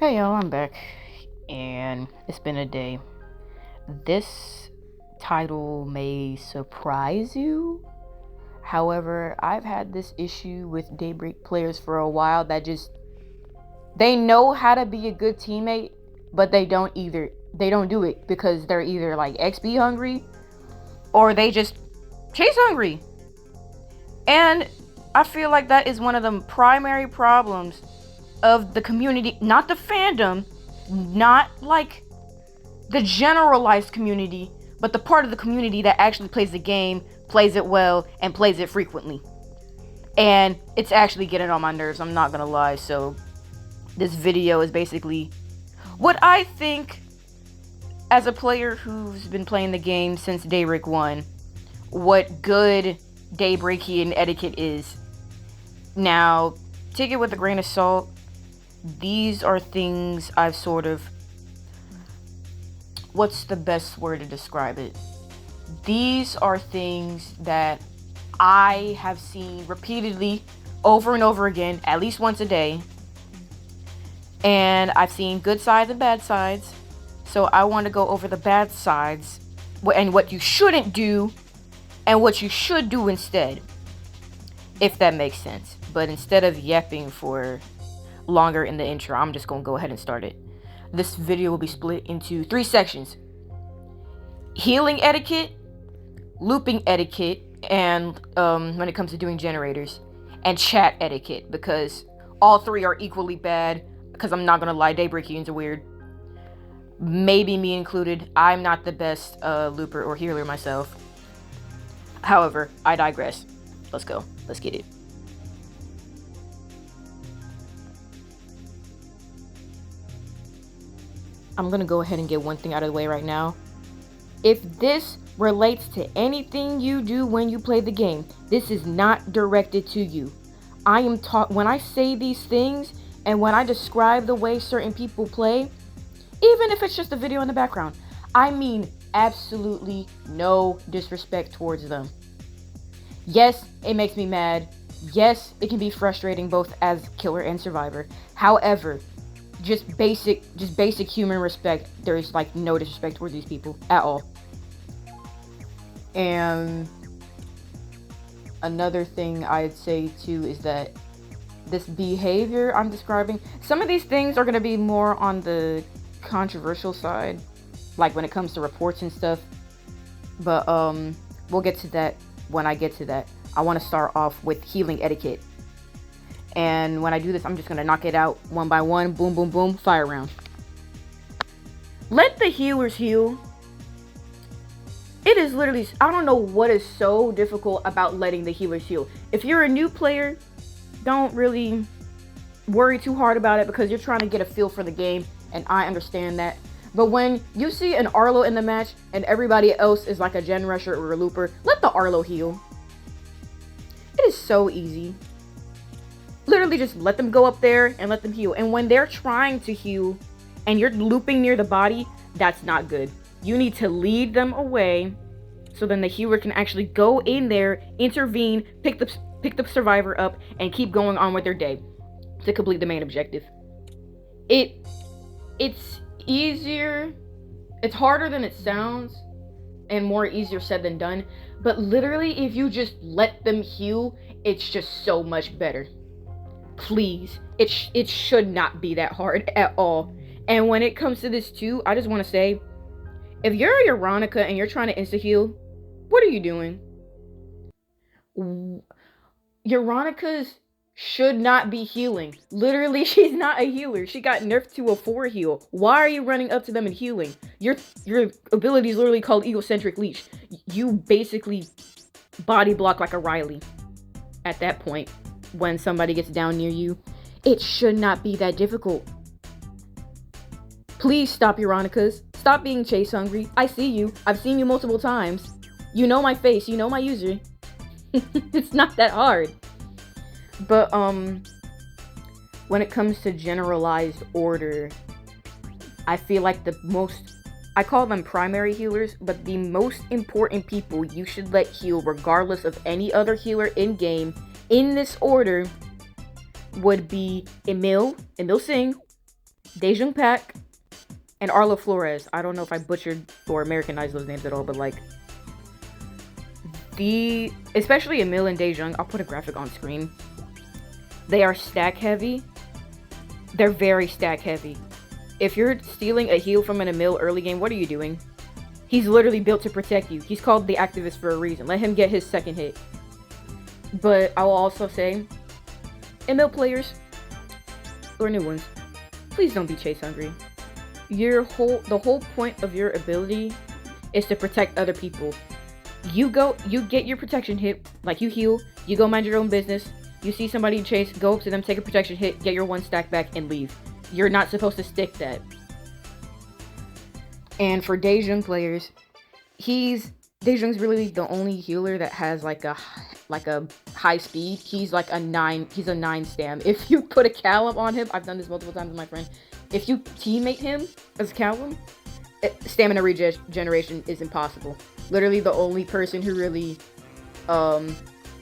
Hey y'all, I'm back, and it's been a day. This title may surprise you. However, I've had this issue with Daybreak players for a while that they know how to be a good teammate, but they don't do it because they're either like XP hungry or they just chase hungry. And I feel like that is one of the primary problems of the community, not the fandom, not like the generalized community, but the part of the community that actually plays the game, plays it well, and plays it frequently. And it's actually getting on my nerves, I'm not gonna lie. So this video is basically what I think, as a player who's been playing the game since Daybreak 1, what good Daybreakian etiquette is. Now, take it with a grain of salt. These are things I've sort of... what's the best word to describe it? These are things that I have seen repeatedly over and over again, at least once a day. And I've seen good sides and bad sides. So I want to go over the bad sides and what you shouldn't do and what you should do instead. If that makes sense. But instead of yapping for longer in the intro, I'm just going to go ahead and start it. This video will be split into 3 sections: healing etiquette, looping etiquette, and when it comes to doing generators, and chat etiquette, because all 3 are equally bad. Because I'm not gonna lie, Daybreakians are weird. Maybe me included. I'm not the best looper or healer myself. However, I digress. Let's go. Let's get it. I'm gonna go ahead and get one thing out of the way right now. If this relates to anything you do when you play the game, this is not directed to you. I am when I say these things and when I describe the way certain people play, even if it's just a video in the background, I mean absolutely no disrespect towards them. Yes, it makes me mad. Yes, it can be frustrating both as killer and survivor. However, just basic human respect. There's like no disrespect towards these people at all. And another thing I'd say too is that this behavior I'm describing, some of these things are going to be more on the controversial side, like when it comes to reports and stuff. But we'll get to that when I get to that. I want to start off with healing etiquette. And when I do this, I'm just going to knock it out one by one. Boom, boom, boom. Fire round. Let the healers heal. It is literally... I don't know what is so difficult about letting the healers heal. If you're a new player, don't really worry too hard about it because you're trying to get a feel for the game. And I understand that. But when you see an Arlo in the match and everybody else is like a gen rusher or a looper, let the Arlo heal. It is so easy. Literally just let them go up there and let them heal. And when they're trying to heal and you're looping near the body, that's not good. You need to lead them away so then the healer can actually go in there, intervene, pick the survivor up, and keep going on with their day to complete the main objective. It's easier. It's harder than it sounds and more easier said than done. But literally, if you just let them heal, it's just so much better. Please, it should not be that hard at all. And when it comes to this too, I just want to say, if you're a Veronica and you're trying to insta-heal, what are you doing? Veronicas should not be healing. Literally, she's not a healer. She got nerfed to a 4 heal. Why are you running up to them and healing? Your ability is literally called egocentric leech. You basically body block like a Riley at that point. When somebody gets down near you, it should not be that difficult. Please stop, Veronicas. Stop being chase hungry. I see you. I've seen you multiple times. You know my face. You know my user. It's not that hard. But when it comes to generalized order, I feel like I call them primary healers, but the most important people you should let heal regardless of any other healer in game in this order would be Emil Singh, Daejung Pak and Arlo Flores. I don't know if I butchered or Americanized those names at all, but like especially Emil and Daejung, I'll put a graphic on screen. They are stack heavy. They're very stack heavy. If you're stealing a heal from an Emil early game, what are you doing? He's literally built to protect you. He's called the activist for a reason. Let him get his second hit. But I will also say, Emil players, or new ones, please don't be chase hungry. The whole point of your ability is to protect other people. You get your protection hit, like you heal, you go mind your own business, you see somebody in chase, go up to them, take a protection hit, get your 1 stack back, and leave. You're not supposed to stick that. And for Daejung players, Daejung's really the only healer that has like a high speed. He's like a 9 stam. If you put a Callum on him, I've done this multiple times with my friend. If you teammate him as Callum, stamina regeneration is impossible. Literally the only person who really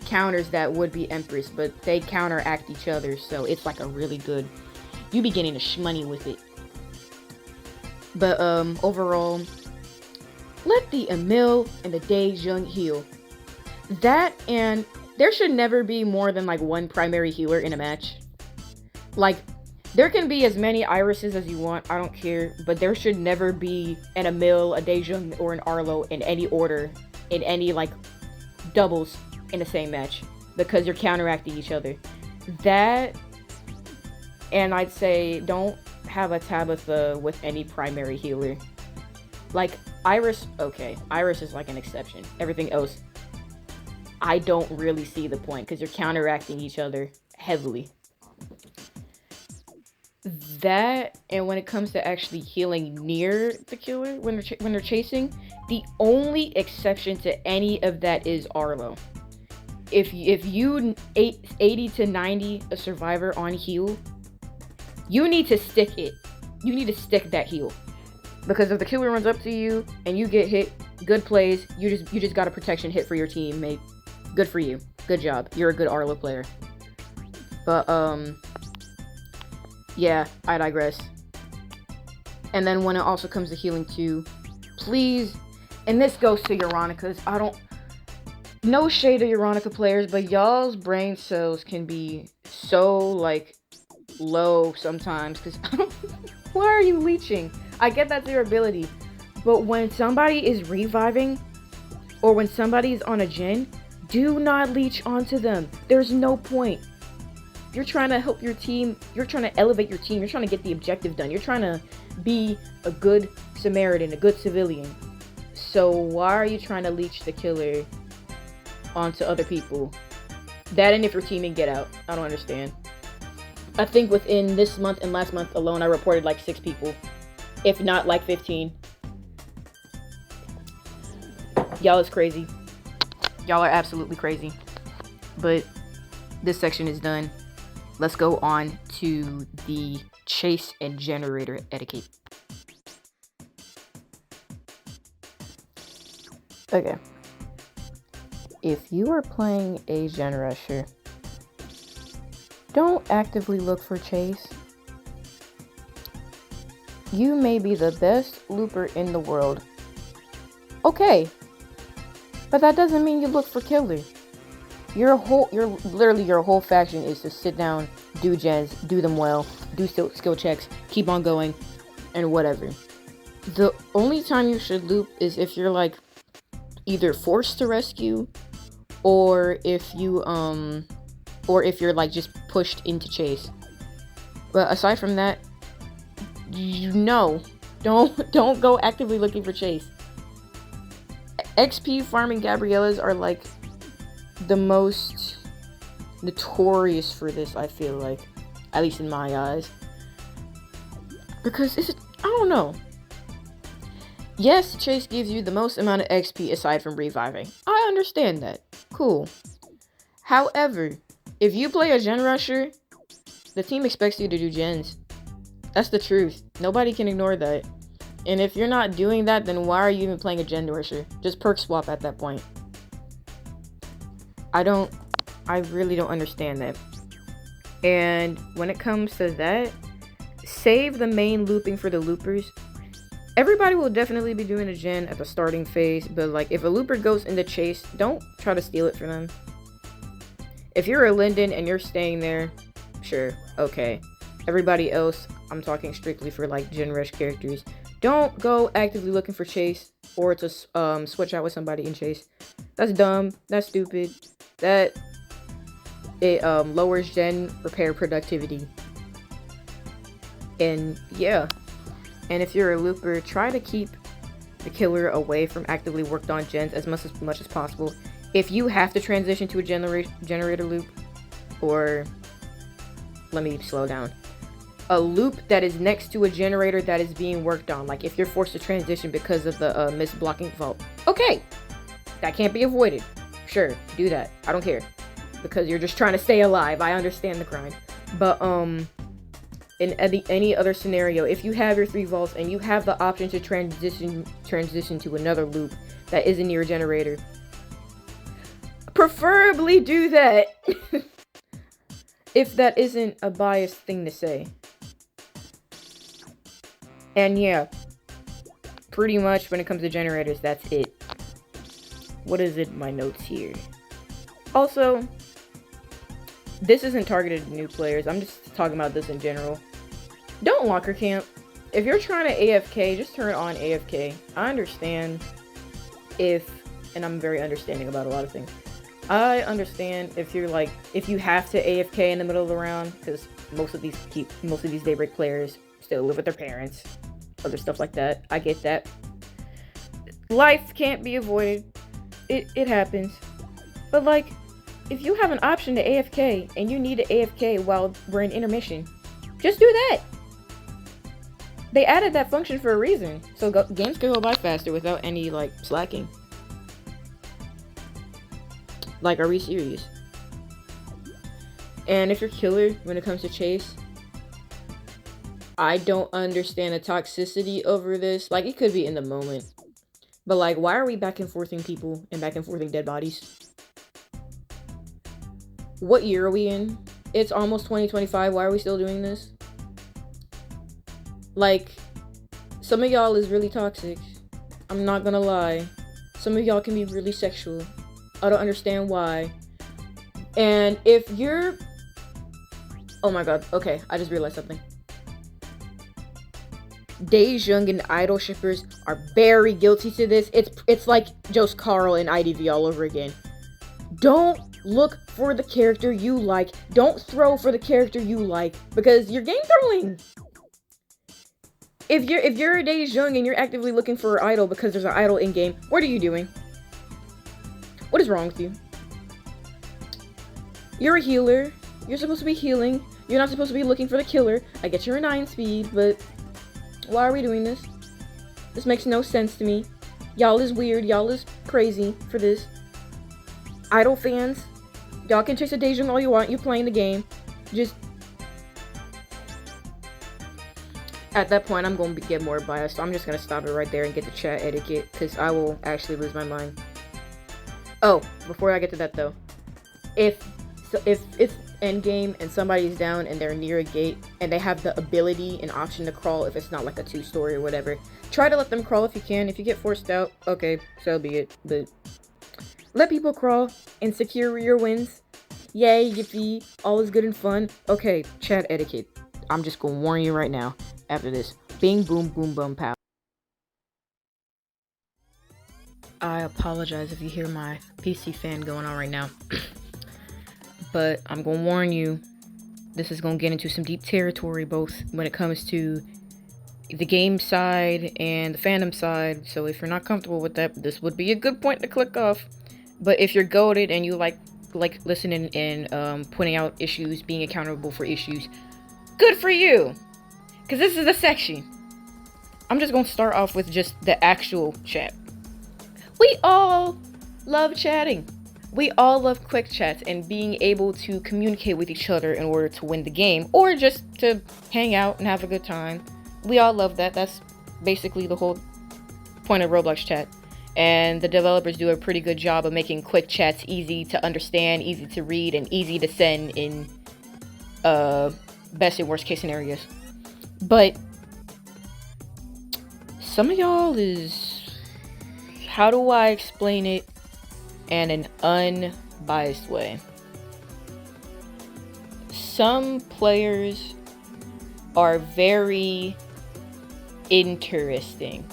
counters that would be Empress, but they counteract each other, so it's like a really good, you be getting a shmoney with it. But overall, let the Emil and the Daejung heal. That, and there should never be more than like 1 primary healer in a match. Like, there can be as many irises as you want, I don't care, but there should never be an Emil, a Daejung, or an Arlo in any order, in any like doubles in the same match, because you're counteracting each other. That, and I'd say don't have a Tabitha with any primary healer. Like Iris, okay, Iris is like an exception. Everything else, I don't really see the point, because you're counteracting each other heavily. That, and when it comes to actually healing near the killer when they're chasing, the only exception to any of that is Arlo. If you 80 to 90 a survivor on heal, you need to stick it. You need to stick that heal, because if the killer runs up to you and you get hit, good plays. You just got a protection hit for your teammate. Good for you. Good job. You're a good Arlo player. But yeah, I digress. And then when it also comes to healing too, please, and this goes to Euronica's, no shade to Euronica players, but y'all's brain cells can be so, like, low sometimes, because why are you leeching? I get that's your ability, but when somebody is reviving, or when somebody's on a gen, do not leech onto them. There's no point. You're trying to help your team, you're trying to elevate your team, you're trying to get the objective done, you're trying to be a good Samaritan, a good civilian. So why are you trying to leech the killer onto other people? That, and if your team can get out, I don't understand. I think within this month and last month alone, I reported like 6 people, if not like 15. Y'all is crazy. Y'all are absolutely crazy. But this section is done. Let's go on to the chase and generator etiquette. Okay. If you are playing a Genrusher, don't actively look for chase. You may be the best looper in the world. Okay. But that doesn't mean you look for killer. Your whole faction is to sit down, do gens, do them well, do skill checks, keep on going, and whatever. The only time you should loop is if you're like either forced to rescue, or if you're like just pushed into chase. But aside from that, don't go actively looking for chase. XP farming Gabriellas are like the most notorious for this, I feel like, at least in my eyes, because I don't know. Yes, chase gives you the most amount of XP aside from reviving. I understand that. Cool. However, if you play a Genrusher, the team expects you to do gens. That's the truth. Nobody can ignore that. And if you're not doing that, then why are you even playing a Genrusher? Just perk swap at that point. I really don't understand that. And when it comes to that, save the main looping for the loopers. Everybody will definitely be doing a gen at the starting phase, but like if a looper goes into chase, don't try to steal it from them. If you're a Linden and you're staying there, sure, okay. Everybody else, I'm talking strictly for like Gen Rush characters, don't go actively looking for chase or to switch out with somebody in chase. That's dumb. That's stupid. That it lowers gen repair productivity. And yeah. And if you're a looper, try to keep the killer away from actively worked on gens as much as possible. If you have to transition to a generator loop, or let me slow down, a loop that is next to a generator that is being worked on, like if you're forced to transition because of the missed blocking vault, okay, that can't be avoided. Sure, do that. I don't care, because you're just trying to stay alive. I understand the grind, but in any other scenario, if you have your 3 vaults and you have the option to transition to another loop that isn't near a generator, preferably do that. If that isn't a biased thing to say. And yeah, pretty much when it comes to generators, that's it. What is it? My notes here. Also, this isn't targeted to new players. I'm just talking about this in general. Don't locker camp. If you're trying to AFK, just turn on AFK. I understand and I'm very understanding about a lot of things. I understand if you're like, if you have to AFK in the middle of the round, because most of these Daybreak players still live with their parents, other stuff like that. I get that. Life can't be avoided. It happens. But like, if you have an option to AFK and you need to AFK while we're in intermission, just do that. They added that function for a reason, so games can go by faster without any like slacking. Like, are we serious? And if you're killer when it comes to chase, I don't understand the toxicity over this. Like, it could be in the moment, but like, why are we back and forthing people and back and forthing dead bodies? What year are we in? It's almost 2025. Why are we still doing this? Like, some of y'all is really toxic. I'm not gonna lie. Some of y'all can be really sexual. I don't understand why. And if you're... Oh my god, okay, I just realized something. Daejung and idol shippers are very guilty to this. It's like Jost Carl and IDV all over again. Don't look for the character you like. Don't throw for the character you like, because you're game throwing. If you're a Daejung and you're actively looking for an idol because there's an idol in game, what are you doing? What is wrong with you? You're a healer. You're supposed to be healing. You're not supposed to be looking for the killer. I get you're a 9 speed, but why are we doing this? This makes no sense to me. Y'all is weird. Y'all is crazy for this. Idol fans, y'all can chase a Daejung all you want. You're playing the game. Just... At that point, I'm going to get more biased, so I'm just going to stop it right there and get the chat etiquette, because I will actually lose my mind. Oh, before I get to that though, if it's endgame and somebody's down and they're near a gate and they have the ability and option to crawl, if it's not like a 2-story or whatever, try to let them crawl if you can. If you get forced out, okay, so be it. But let people crawl and secure your wins. Yay, yippee, all is good and fun. Okay, chat etiquette. I'm just gonna warn you right now. After this, bing, boom, boom, boom, pow. I apologize if you hear my PC fan going on right now. But I'm gonna warn you, this is gonna get into some deep territory, both when it comes to the game side and the fandom side. So if you're not comfortable with that, this would be a good point to click off. But if you're goated and you like listening and pointing out issues, being accountable for issues, good for you! Because this is a section. I'm just gonna start off with just the actual chat. We all love chatting. We all love quick chats and being able to communicate with each other in order to win the game, or just to hang out and have a good time. We all love that. That's basically the whole point of Roblox chat. And the developers do a pretty good job of making quick chats easy to understand, easy to read, and easy to send in best and worst case scenarios. But some of y'all is, how do I explain it in an unbiased way? Some players are very interesting.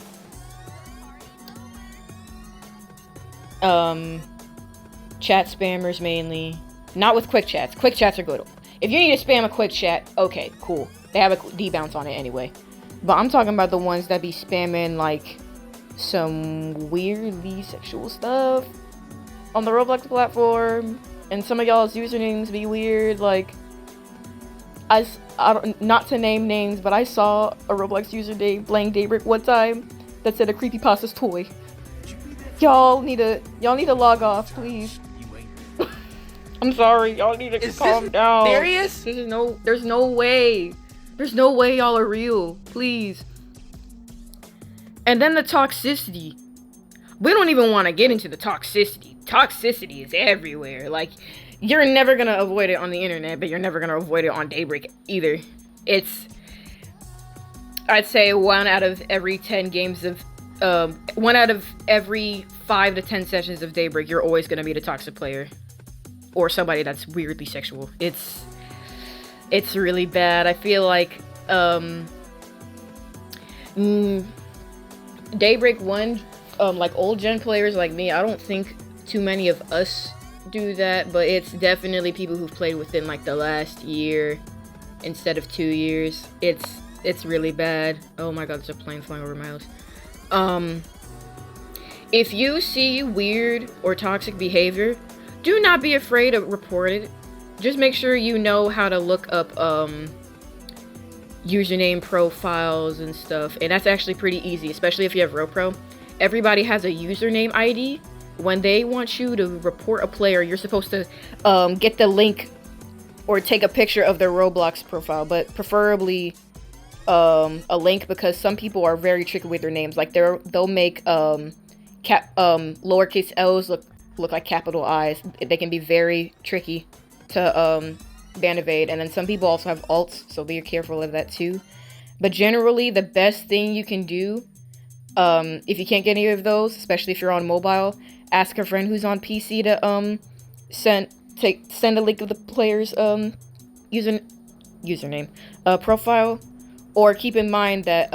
Chat spammers mainly. Not with quick chats. Quick chats are good. If you need to spam a quick chat, okay, cool. They have a D-bounce on it anyway. But I'm talking about the ones that be spamming, like, some weirdly sexual stuff on the Roblox platform. And some of y'all's usernames be weird, like, I don't, not to name names, but I saw a Roblox user playing Daybreak one time that said a creepypasta's toy. Y'all need to log off, please. I'm sorry, y'all need to calm down. Serious? There's no way. There's no way y'all are real. Please. And then the toxicity. We don't even want to get into the toxicity. Toxicity is everywhere. Like, you're never gonna avoid it on the internet, but you're never gonna avoid it on Daybreak either. It's, I'd say 1 out of every 10 games of 1 out of every 5 to 10 sessions of Daybreak, you're always gonna meet a toxic player. Or somebody that's weirdly sexual. It's really bad. I feel like Daybreak 1, like old gen players like me, I don't think too many of us do that, but it's definitely people who've played within like the last year instead of 2 years. It's really bad. Oh my god, there's a plane flying over my house. If you see weird or toxic behavior, do not be afraid to report it. Just make sure you know how to look up username profiles and stuff. And that's actually pretty easy, especially if you have RoPro. Everybody has a username ID. When they want you to report a player, you're supposed to get the link or take a picture of their Roblox profile, but preferably a link, because some people are very tricky with their names. Like they'll make lowercase L's look like capital I's. They can be very tricky to ban evade, and then some people also have alts, so be careful of that too. But generally, the best thing you can do, if you can't get any of those, especially if you're on mobile, ask a friend who's on PC to send a link of the player's username profile, or keep in mind that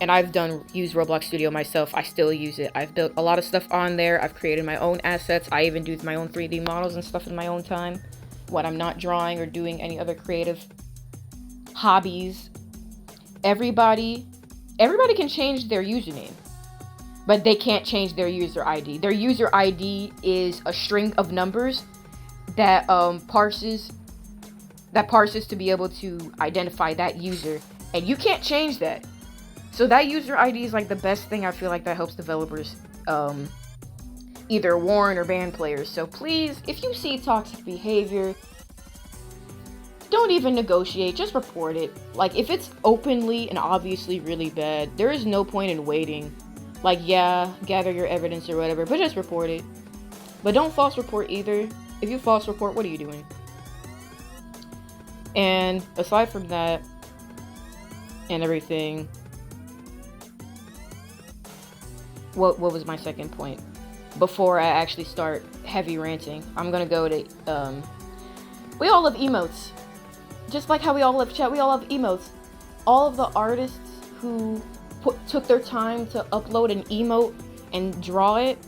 and I've used Roblox Studio myself. I still use it. I've built a lot of stuff on there. I've created my own assets. I even do my own 3D models and stuff in my own time when I'm not drawing or doing any other creative hobbies. Everybody can change their username, but they can't change their user ID. Their user ID is a string of numbers that parses to be able to identify that user, and you can't change that. So that user ID is like the best thing I feel like that helps developers either warn or ban players. So please, if you see toxic behavior, don't even negotiate, just report it. Like, if it's openly and obviously really bad, there is no point in waiting. Like, yeah, gather your evidence or whatever, but just report it. But don't false report either. If you false report, what are you doing? And aside from that and everything, what was my second point? Before I actually start heavy ranting, I'm gonna go to, we all love emotes. Just like how we all love chat, we all love emotes. All of the artists who took their time to upload an emote and draw it,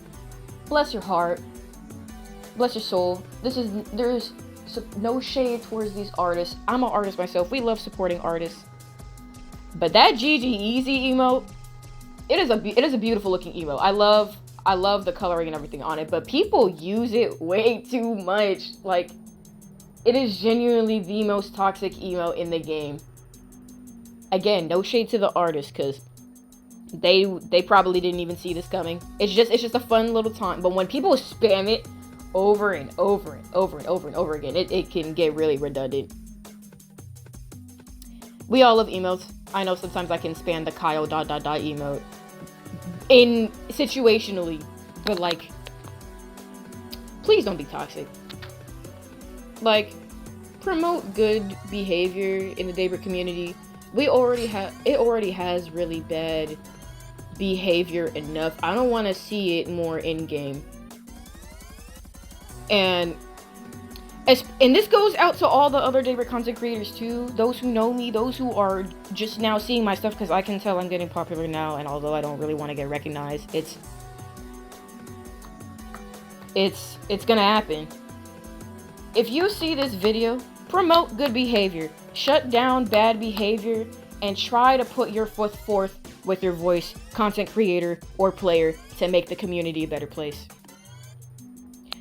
bless your heart, bless your soul. There's no shade towards these artists. I'm an artist myself. We love supporting artists. But that GG Easy emote, it is a beautiful looking emote. I love the coloring and everything on it, but people use it way too much. Like, it is genuinely the most toxic emote in the game. Again, no shade to the artist, because they probably didn't even see this coming. It's just a fun little taunt. But when people spam it over and over and over and over and over again, it can get really redundant. We all love emotes. I know sometimes I can spam the Kyle ... emote situationally, but like, please don't be toxic. Like, promote good behavior in the Daybreak community. it already has really bad behavior enough. I don't want to see it more in game. And this goes out to all the other Daybreak content creators too. Those who know me, those who are just now seeing my stuff, because I can tell I'm getting popular now, and although I don't really want to get recognized, it's gonna happen. If you see this video, promote good behavior, shut down bad behavior, and try to put your foot forth with your voice, content creator or player, to make the community a better place.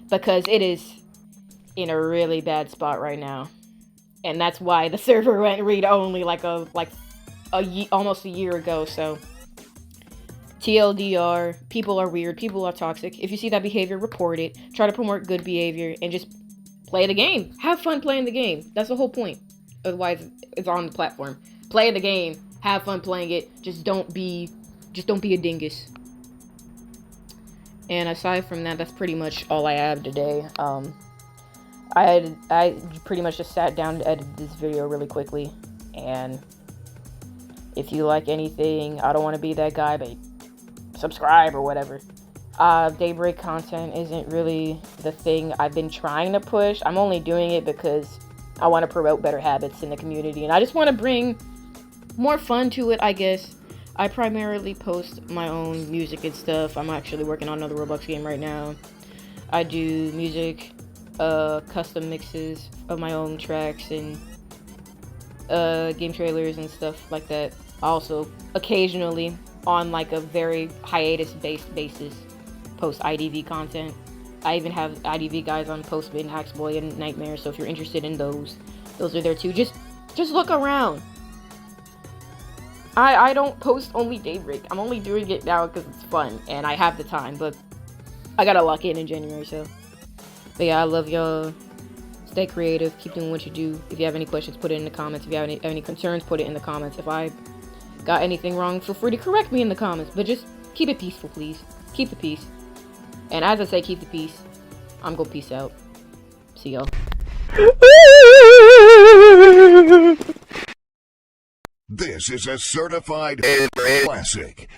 Because it is in a really bad spot right now, and that's why the server went read-only almost a year ago. So TLDR, people are weird, people are toxic. If you see that behavior, report it. Try to promote good behavior and just play the game. Have fun playing the game. That's the whole point. Otherwise, it's on the platform. Play the game. Have fun playing it. Just don't be a dingus. And aside from that, that's pretty much all I have today. I pretty much just sat down to edit this video really quickly, and if you like anything, I don't want to be that guy, but subscribe or whatever. Daybreak content isn't really the thing I've been trying to push. I'm only doing it because I want to promote better habits in the community, and I just want to bring more fun to it, I guess. I primarily post my own music and stuff. I'm actually working on another Roblox game right now. I do music, custom mixes of my own tracks, and game trailers and stuff like that. Also, occasionally, on like a very hiatus-based basis, post IDV content. I even have IDV guys on Postbin, Hacksboy, and Nightmare, so if you're interested in those are there too. Just look around. I don't post only Daybreak. I'm only doing it now because it's fun, and I have the time, but I gotta lock in January, so. But yeah, I love y'all. Stay creative. Keep doing what you do. If you have any questions, put it in the comments. If you have any concerns, put it in the comments. If I got anything wrong, feel free to correct me in the comments. But just keep it peaceful, please. Keep the peace. And as I say, keep the peace. I'm gonna peace out. See y'all. This is a certified classic.